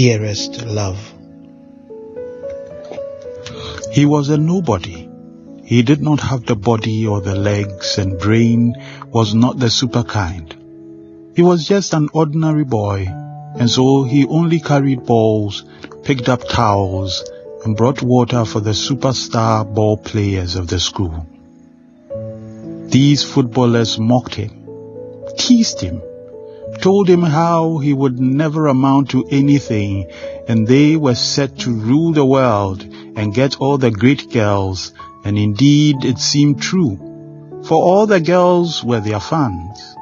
dearest love. He was a nobody. He did not have the body or the legs, and brain was not the super kind. He was just an ordinary boy, and so he only carried balls, picked up towels, and brought water for the superstar ball players of the school. These footballers mocked him, teased him, told him how he would never amount to anything, and they were set to rule the world and get all the great girls, and indeed it seemed true, for all the girls were their fans,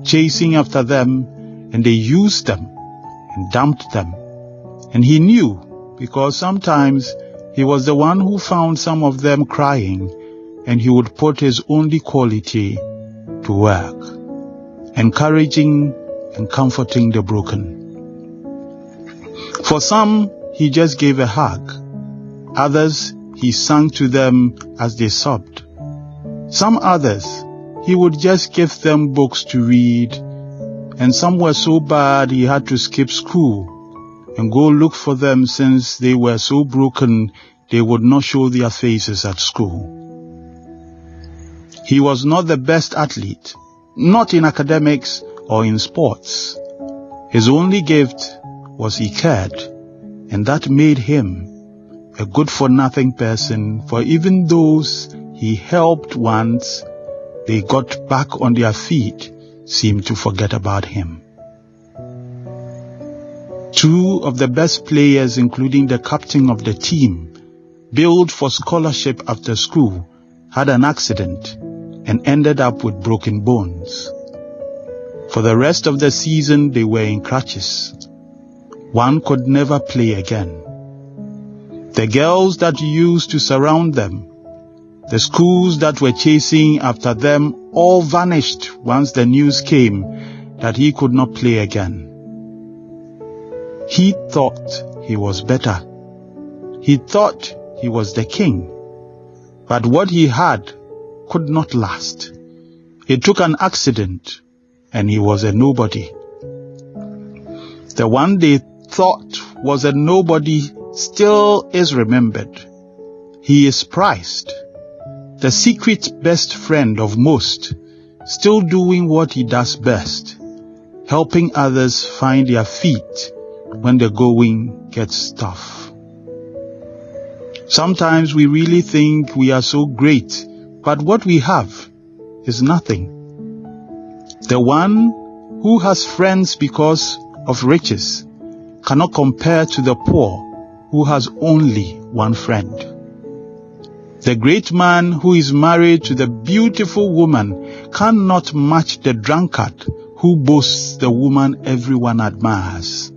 chasing after them, and they used them and dumped them. And he knew, because sometimes he was the one who found some of them crying, and he would put his only quality to work, encouraging and comforting the broken. For some, he just gave a hug. Others, he sang to them as they sobbed. Some others, he would just give them books to read, and some were so bad he had to skip school and go look for them, since they were so broken they would not show their faces at school. He was not the best athlete, not in academics or in sports. His only gift was he cared, and that made him a good-for-nothing person, for even those he helped once they got back on their feet seemed to forget about him. Two of the best players, including the captain of the team, billed for scholarship after school, had an accident and ended up with broken bones. For the rest of the season, they were in crutches. One could never play again. The girls that used to surround them, the schools that were chasing after them, all vanished once the news came that he could not play again. He thought he was better. He thought he was the king. But what he had could not last. It took an accident, and he was a nobody. The one they thought was a nobody still is remembered. He is prized. The secret best friend of most, still doing what he does best, helping others find their feet when the going gets tough. Sometimes we really think we are so great, but what we have is nothing. The one who has friends because of riches cannot compare to the poor who has only one friend. The great man who is married to the beautiful woman cannot match the drunkard who boasts the woman everyone admires.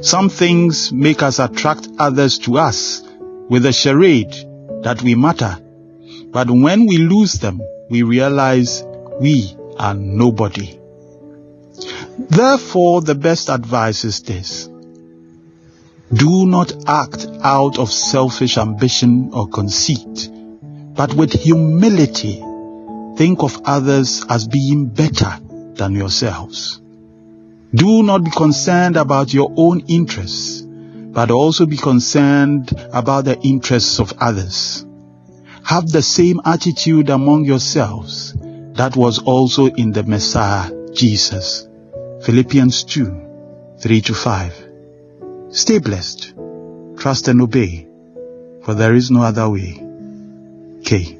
Some things make us attract others to us with a charade that we matter, but when we lose them, we realize we are nobody. Therefore, the best advice is this: do not act out of selfish ambition or conceit, but with humility think of others as being better than yourselves. Do not be concerned about your own interests, but also be concerned about the interests of others. Have the same attitude among yourselves that was also in the Messiah, Jesus. Philippians 2:3-5. Stay blessed, trust and obey, for there is no other way. K.